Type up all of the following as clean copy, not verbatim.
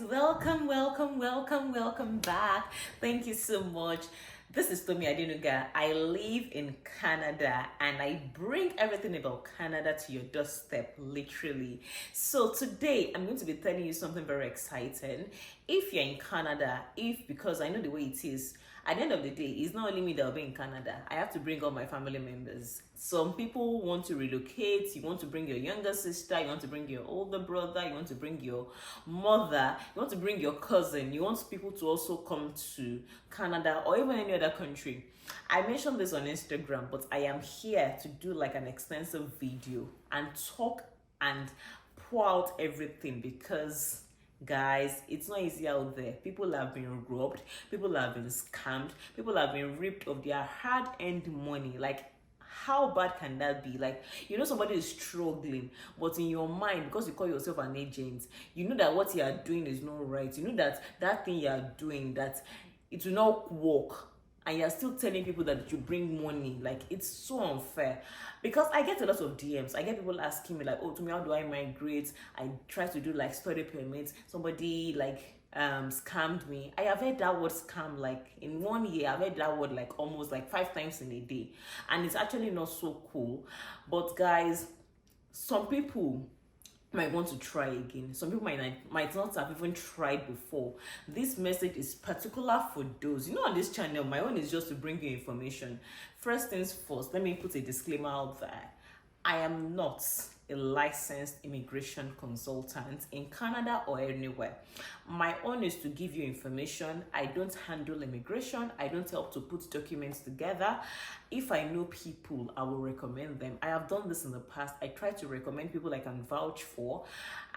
Welcome back. Thank you so much. This is Tomi Adinuga. I live in Canada and I bring everything about Canada to your doorstep, literally. So today I'm going to be telling you something very exciting. If you're in Canada, because I know the way it is, at the end of the day, it's not only me that will be in Canada. I have to bring all my family members. Some people want to relocate. You want to bring your younger sister. You want to bring your older brother. You want to bring your mother. You want to bring your cousin. You want people to also come to Canada or even any other country. I mentioned this on Instagram, but I am here to do like an extensive video and talk and pour out everything because guys, it's not easy out there. People have been robbed, people have been scammed, people have been ripped of their hard-earned money. Like, how bad can that be? Like, somebody is struggling, but in your mind, because you call yourself an agent, you know that what you are doing is not right. You know that that thing you are doing, that it will not work, and you're still telling people that you bring money. Like, it's so unfair. Because I get a lot of DMs. I get people asking me like, oh, to me, how do I migrate? I try to do like study permits. Somebody like scammed me. I have heard that word scam like in 1 year. I've heard that word like almost like 5 times in a day. And it's actually not so cool. But guys, some people might want to try again. Some people might not have even tried before. This message is particular for those. On this channel, my own is just to bring you information. First things first, let me put a disclaimer out there. I am not a licensed immigration consultant in Canada or anywhere. My own is to give you information. I don't handle immigration. I don't help to put documents together. If I know people, I will recommend them. I have done this in the past. I try to recommend people I can vouch for.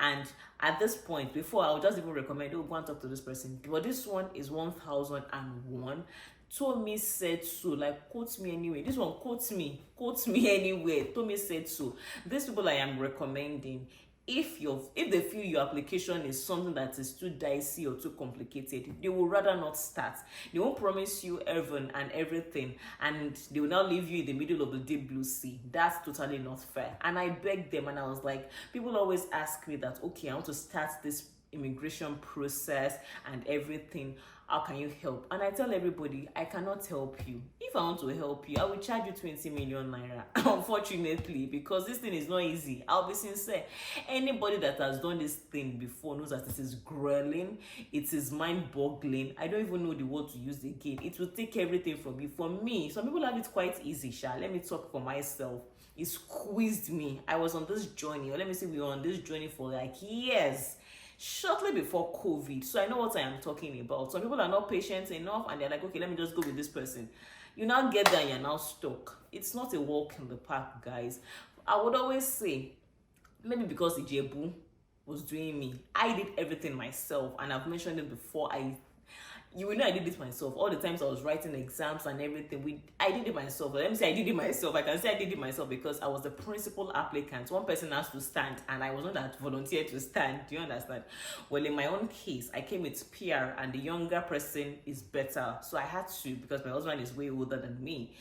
And at this point, before I would just even recommend, oh, go and talk to this person. But this one is 1001. Tommy said so, like, quote me anyway. This one quote me anyway. Tommy said so. These people I am recommending, if they feel your application is something that is too dicey or too complicated, they will rather not start. They won't promise you heaven and everything, and they will now leave you in the middle of the deep blue sea. That's totally not fair. And I begged them, and I was like, people always ask me that, okay, I want to start this immigration process and everything, how can you help? And I tell everybody, I cannot help you. If I want to help you, I will charge you 20 million naira, unfortunately, because this thing is not easy. I'll be sincere. Anybody that has done this thing before knows that it is grueling, it is mind-boggling. I don't even know the word to use again. It will take everything from you. For me, some people have it quite easy, Sha. Let me talk for myself. It squeezed me. I was on this journey, or let me say we were on this journey for like years, shortly before COVID. So I know what I am talking about. Some people are not patient enough and they're like, okay, let me just go with this person. You now get there and you're now stuck. It's not a walk in the park, guys. I would always say, maybe because Ijebu was doing me, I did everything myself, and I've mentioned it before. You will know I did it myself. All the times I was writing exams and everything, I did it myself. Let me say I did it myself. I can say I did it myself because I was the principal applicant. One person has to stand, and I was not that volunteer to stand. Do you understand? Well, in my own case, I came with PR, and the younger person is better. So I had to, because my husband is way older than me.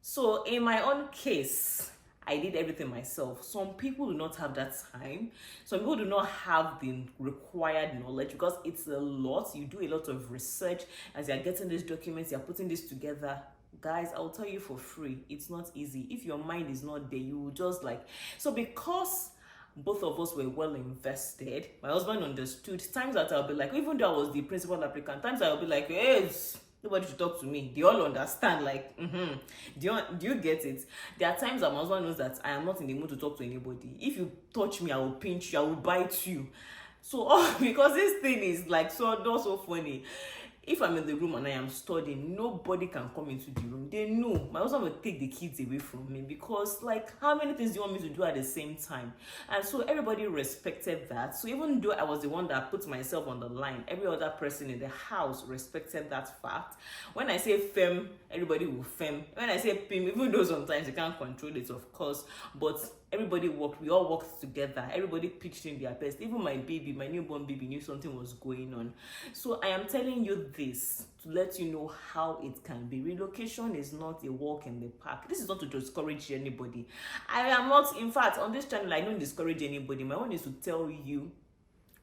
So in my own case, I did everything myself. Some people do not have that time. Some people do not have the required knowledge because it's a lot. You do a lot of research as you're getting these documents, you're putting this together. Guys, I'll tell you for free, it's not easy. If your mind is not there, you will just like... So because both of us were well invested, my husband understood. Times that I'll be like, even though I was the principal applicant, times I'll be like, hey, nobody should talk to me. They all understand, like, do you get it? There are times that my husband knows that I am not in the mood to talk to anybody. If you touch me, I will pinch you, I will bite you. So, because this thing is like not so funny. If I'm in the room and I am studying, nobody can come into the room. They know. My husband will take the kids away from me because, like, how many things do you want me to do at the same time? And so everybody respected that. So even though I was the one that put myself on the line, every other person in the house respected that fact. When I say fem, everybody will fem. When I say pim, even though sometimes you can't control it, of course, but everybody worked. We all worked together. Everybody pitched in their best. Even my baby, my newborn baby, knew something was going on. So I am telling you this to let you know how it can be. Relocation is not a walk in the park. This is not to discourage anybody. I am not, in fact, on this channel, I don't discourage anybody. My own is to tell you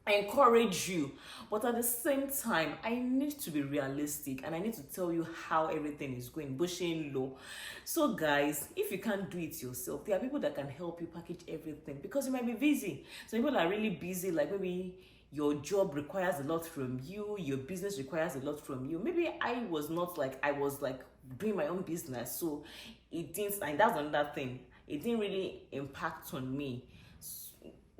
encourage you, but at the same time I need to be realistic and I need to tell you how everything is going, pushing low. So guys, if you can't do it yourself, there are people that can help you package everything, because you might be busy. Some people are really busy, like maybe your job requires a lot from you, your business requires a lot from you. Maybe I was not like, I was like doing my own business, so it didn't, and that's another thing, it didn't really impact on me.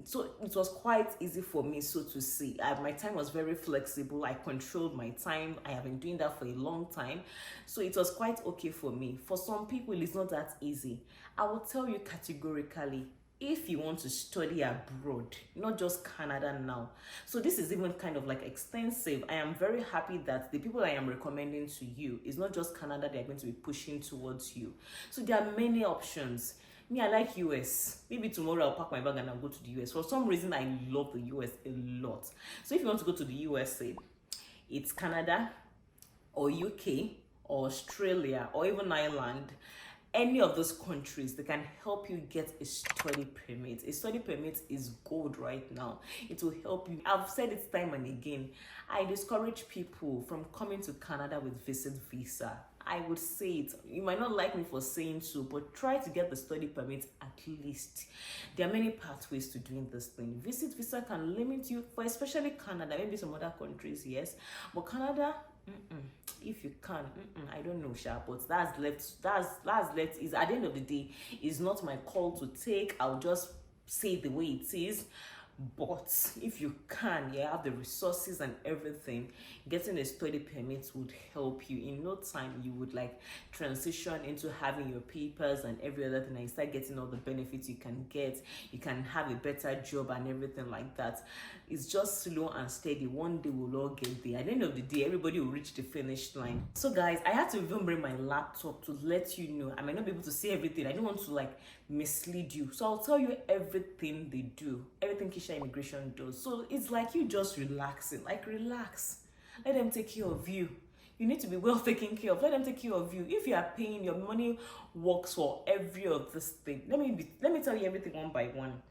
So it was quite easy for me, so to see. My time was very flexible. I controlled my time. I have been doing that for a long time, so it was quite okay for me. For some people, it's not that easy. I will tell you categorically, if you want to study abroad, not just Canada now. So this is even kind of like extensive. I am very happy that the people I am recommending to you is not just Canada they're going to be pushing towards you. So there are many options. Me, I like US. Maybe tomorrow I'll pack my bag and I'll go to the US. For some reason, I love the US a lot. So if you want to go to the USA, it's Canada or UK or Australia or even Ireland. Any of those countries, they can help you get a study permit. A study permit is gold right now. It will help you. I've said it time and again. I discourage people from coming to Canada with visit visa. I would say it. You might not like me for saying so, but try to get the study permit at least. There are many pathways to doing this thing. Visit visa can limit you for especially Canada, maybe some other countries, yes. But Canada, if you can, I don't know, Sha, but that's left is, at the end of the day, is not my call to take. I'll just say the way it is. But if you can, you have the resources and everything, getting a study permit would help you. In no time, you would like transition into having your papers and every other thing, and you start getting all the benefits you can get. You can have a better job and everything like that. It's just slow and steady. One day we'll all get there. At the end of the day, everybody will reach the finish line. So guys, I had to even bring my laptop to let you know. I might not be able to see everything. I don't want to like mislead you. So I'll tell you everything they do, everything Kisha Immigration does. So it's like you just relaxing, like relax. Let them take care of you. You need to be well taken care of. Let them take care of you. If you are paying, your money works for every of this thing. Let me tell you everything one by one.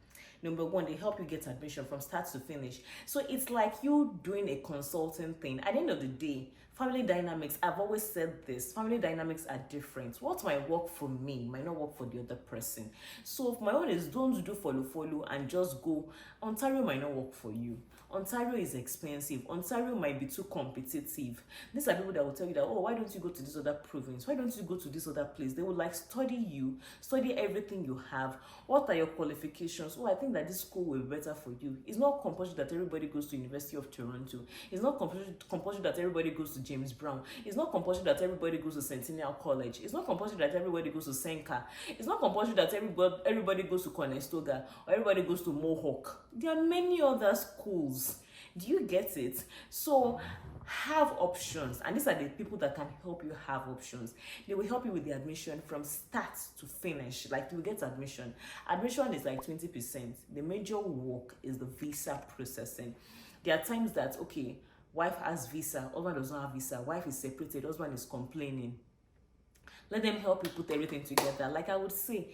Number one, they help you get admission from start to finish. So it's like you doing a consulting thing. At the end of the day, family dynamics, I've always said this, family dynamics are different. What might work for me might not work for the other person. So if my own is don't do follow and just go, Ontario might not work for you. Ontario is expensive. Ontario might be too competitive. These are people that will tell you that, oh, why don't you go to this other province? Why don't you go to this other place? They will like study you, study everything you have. What are your qualifications? Oh, I think that this school will be better for you. It's not compulsory that everybody goes to University of Toronto. It's not compulsory that everybody goes to James Brown. It's not compulsory that everybody goes to Centennial College. It's not compulsory that everybody goes to Senka. It's not compulsory that everybody goes to Conestoga or everybody goes to Mohawk. There are many other schools. Do you get it? So have options, and these are the people that can help you have options. They will help you with the admission from start to finish. Like, you will get admission. Admission is like 20%. The major work is the visa processing. There are times that, okay, wife has visa, husband does not have visa, wife is separated, husband is complaining. Let them help you put everything together. Like I would say,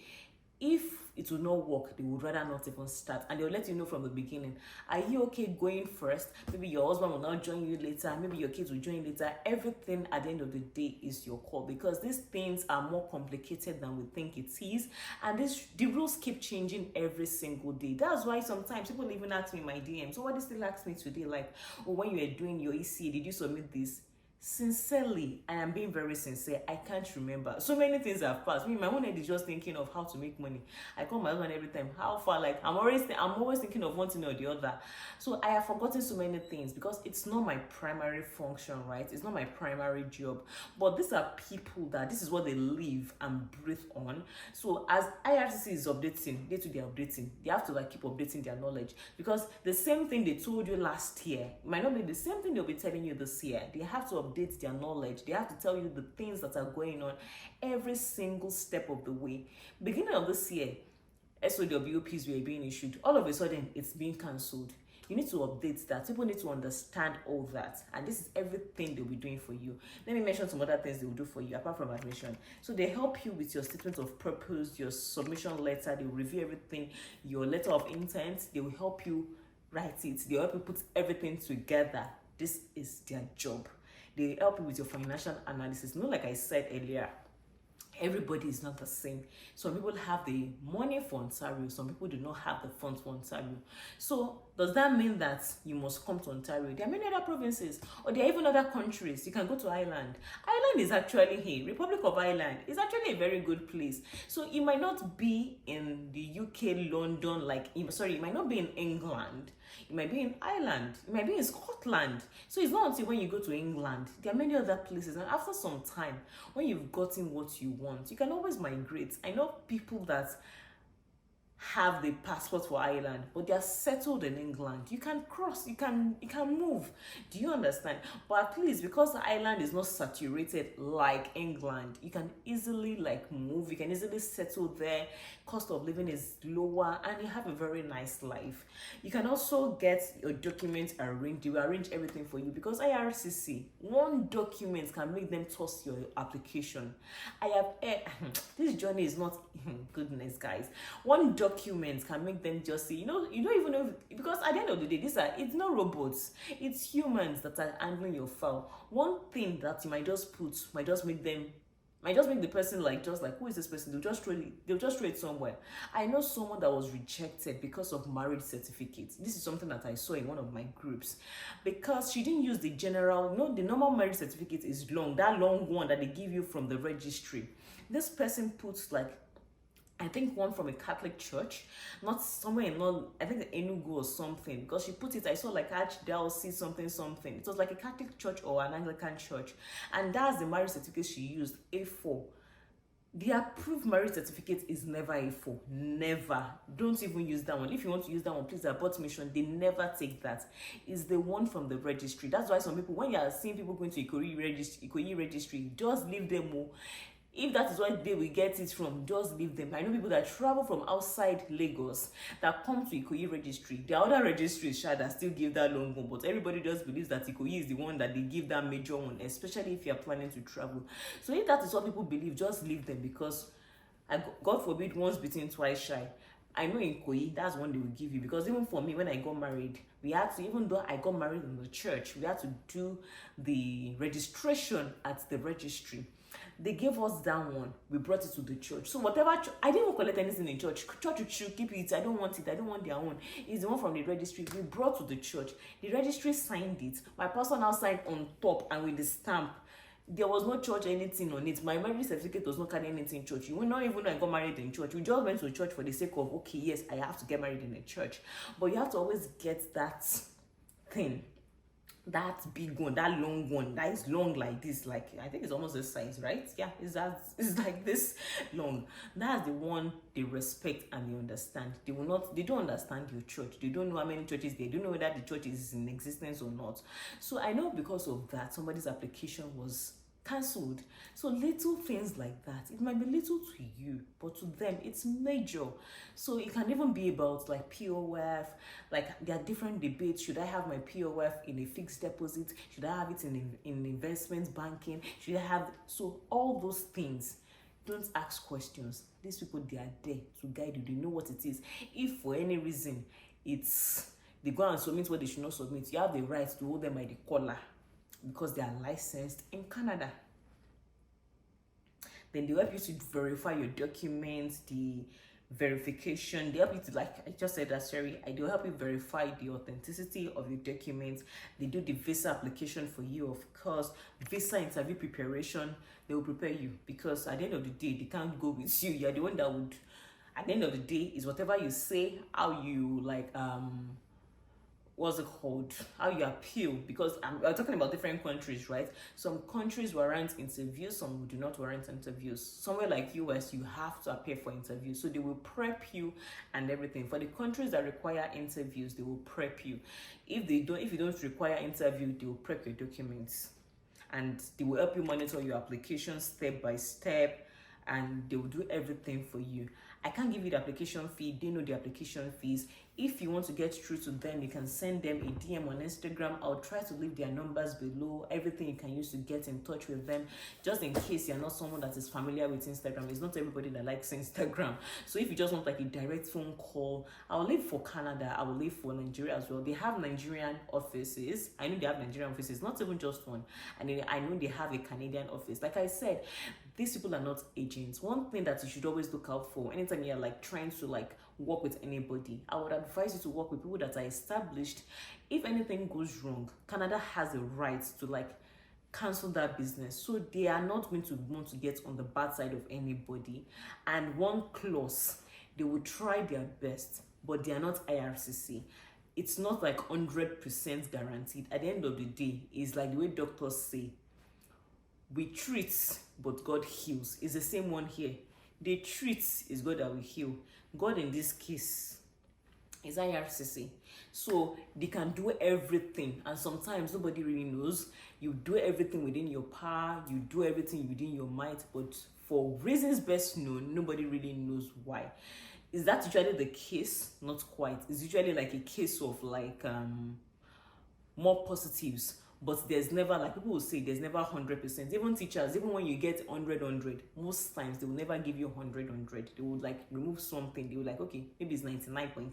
if it will not work, they would rather not even start, and they'll let you know from the beginning. Are you okay going first? Maybe your husband will not join you later, maybe your kids will join later. Everything at the end of the day is your call, because these things are more complicated than we think it is, and the rules keep changing every single day. That's why sometimes people even ask me in my DM, so what did still ask me today, like, oh, when you were doing your ECA, did you submit this? Sincerely, I am being very sincere, I can't remember. So many things have passed. My own head is just thinking of how to make money. I call my husband every time, how far, like I'm always thinking of one thing or the other. So I have forgotten so many things because it's not my primary function, right? It's not my primary job. But these are people that this is what they live and breathe on. So as IRCC is updating, they're updating. They have to like keep updating their knowledge, because the same thing they told you last year might not be the same thing they'll be telling you this year. They have to update their knowledge. They have to tell you the things that are going on every single step of the way. Beginning of this year, SOWPs were being issued. All of a sudden, it's being cancelled. You need to update that. People need to understand all that. And this is everything they'll be doing for you. Let me mention some other things they will do for you apart from admission. So they help you with your statement of purpose, your submission letter. They will review everything, your letter of intent. They will help you write it. They help you put everything together. This is their job. They help you with your financial analysis. Not like I said earlier, everybody is not the same. Some people have the money for Ontario, some people do not have the funds for Ontario. So does that mean that you must come to Ontario? There are many other provinces, or there are even other countries. You can go to Ireland. Ireland is actually here. Republic of Ireland is actually a very good place. So it might not be in the UK, London, it might not be in England. It might be in Ireland. It might be in Scotland. So it's not until when you go to England. There are many other places. And after some time, when you've gotten what you want, you can always migrate. I know people that have the passport for Ireland, but they are settled in England. You can cross, you can move. Do you understand? But at least because Ireland is not saturated like England, you can easily move, you can easily settle there. Cost of living is lower and you have a very nice life. You can also get your documents arranged. They will arrange everything for you because IRCC, one document can make them toss your application. I have this journey is not goodness, guys. One document can make them just say, you don't even know, because at the end of the day, it's not robots, it's humans that are handling your file. One thing that you might just put might just make the person who is this person? They'll just throw it somewhere. I know someone that was rejected because of marriage certificate. This is something that I saw in one of my groups, because she didn't use the normal marriage certificate is long, that long one that they give you from the registry. This person puts I think one from a Catholic church, not somewhere I think Enugu or something, because she put it, I saw Archdiocese something. It was like a Catholic church or an Anglican church. And that's the marriage certificate she used, A4. The approved marriage certificate is never A4. Never. Don't even use that one. If you want to use that one, please abort mission. They never take that. It's the one from the registry. That's why some people, when you are seeing people going to Ikoyi registry, just leave them more. If that is what they will get it from, just leave them. I know people that travel from outside Lagos that come to Ikoyi registry. There are other registries that still give that long one, but everybody just believes that Ikoyi is the one that they give that major one, especially if you are planning to travel. So if that is what people believe, just leave them, because God forbid, once bitten, twice shy. I know in Ikoyi, that's one they will give you, because even for me, when I got married, we had to, even though I got married in the church, we had to do the registration at the registry. They gave us that one. We brought it to the church. So whatever, I didn't even collect anything in church. Church should keep it. I don't want it. I don't want their own. It's the one from the registry. We brought to the church. The registry signed it. My pastor now signed on top and with the stamp. There was no church anything on it. My marriage certificate does not carry anything in church. You will not even know I got married in church. We just went to church for the sake of, okay, yes, I have to get married in a church. But you have to always get that thing. That big one, that long one, that is long like this, I think it's almost this size, right? Yeah, it's like this long. That's the one they respect and they understand. They don't understand your church. They don't know how many churches they don't know whether the church is in existence or not. So I know because of that, somebody's application was cancelled. So little things like that, it might be little to you, but to them it's major. So it can even be about POF, there are different debates. Should I have my POF in a fixed deposit? Should I have it in investment banking? Should I have, so all those things. Don't ask questions. These people, they are there to guide you. They know what it is. If for any reason they go and submit what they should not submit, you have the right to hold them by the collar, because they are licensed in Canada. Then they help you to verify your documents, the verification. They help you to, I just said that, sorry, they will help you verify the authenticity of your documents. They do the visa application for you, of course. Visa interview preparation, they will prepare you, because at the end of the day, they can't go with you. You're the one that would, at the end of the day, is whatever you say, how you what's it called, how you appeal, because we're talking about different countries, right? Some countries warrant interviews, some do not warrant interviews. Somewhere like US, you have to appear for interviews, so they will prep you and everything. For the countries that require interviews, they will prep you. If you don't require interview, they will prep your documents, and they will help you monitor your application step by step, and they will do everything for you. I can't give you the application fee. They know the application fees. If you want to get through to them, you can send them a DM on Instagram. I'll try to leave their numbers below, everything you can use to get in touch with them, just in case you're not someone that is familiar with Instagram. It's not everybody that likes Instagram. So if you just want like a direct phone call, I'll leave for Canada, I will leave for Nigeria as well. They have Nigerian offices. I know they have Nigerian offices, not even just one. And I know they have a Canadian office. Like I said, these people are not agents. One thing that you should always look out for anytime you're like trying to like work with anybody, I would advise you to work with people that are established. If anything goes wrong, Canada has a right to like cancel that business. So they are not going to want to get on the bad side of anybody. And one clause, they will try their best, but they are not IRCC. It's not like 100% guaranteed. At the end of the day, it's like the way doctors say, we treat, but God heals. It's the same one here. They treat, is God that will heal. God in this case is IRCC. So they can do everything, and sometimes nobody really knows. You do everything within your power, you do everything within your might, but for reasons best known, nobody really knows why. Is that usually the case? Not quite. It's usually like a case of like more positives. But there's never, like people will say, there's never 100%. Even teachers, even when you get 100, most times they will never give you 100. They would like remove something. They will like, okay, maybe it's 99.9.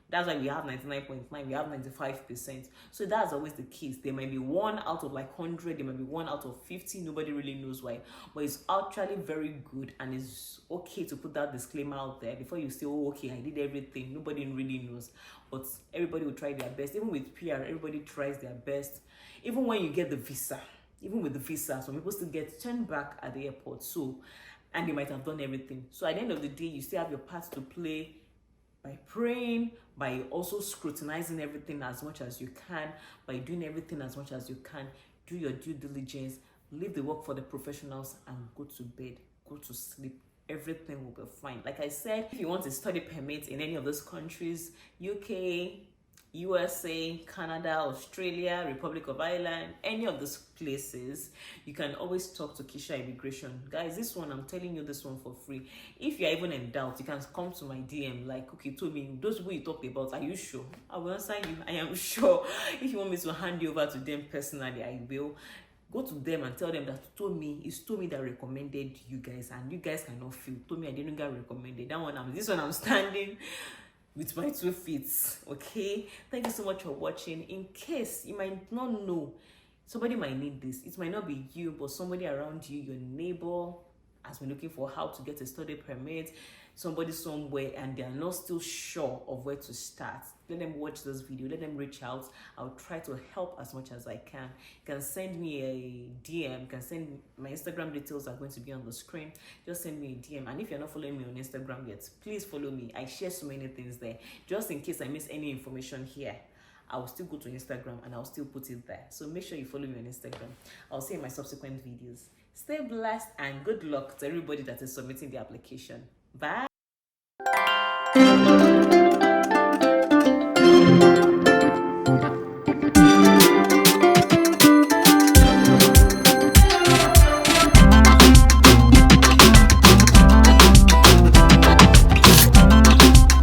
That's why we have 99.9, we have 95%. So that's always the case. There might be one out of like 100, there might be one out of 50. Nobody really knows why. But it's actually very good, and it's okay to put that disclaimer out there before you say, oh, okay, I did everything. Nobody really knows. But everybody will try their best. Even with PR, everybody tries their best. Even when you get the visa, even with the visa, some people still get turned back at the airport. So, and they might have done everything. So at the end of the day, you still have your part to play by praying, by also scrutinizing everything as much as you can, by doing everything as much as you can. Do your due diligence, leave the work for the professionals, and go to bed, go to sleep. Everything will be fine. Like I said, if you want a study permit in any of those countries, UK, USA, Canada, Australia, Republic of Ireland, any of those places, you can always talk to Kisha Immigration. Guys, this one, I'm telling you this one for free. If you're even in doubt, you can come to my DM like, okay, told me, those people you talked about, are you sure? I will answer you, I am sure. If you want me to hand you over to them personally, I will. Go to them and tell them that it's Tomi that recommended you guys, and you guys cannot feel. Tomi, I didn't get recommended. This one I'm standing with my 2 feet. Okay, thank you so much for watching. In case you might not know, somebody might need this. It might not be you, but somebody around you, your neighbor, has been looking for how to get a study permit, somebody somewhere, and they are not still sure of where to start. Let them watch this video, let them reach out. I'll try to help as much as I can. You can send me a DM, you can send my Instagram details are going to be on the screen. Just send me a DM. And if you're not following me on Instagram yet, please follow me. I share so many things there. Just in case I miss any information here, I will still go to Instagram and I'll still put it there. So make sure you follow me on Instagram. I'll see you in my subsequent videos. Stay blessed and good luck to everybody that is submitting the application. Bye.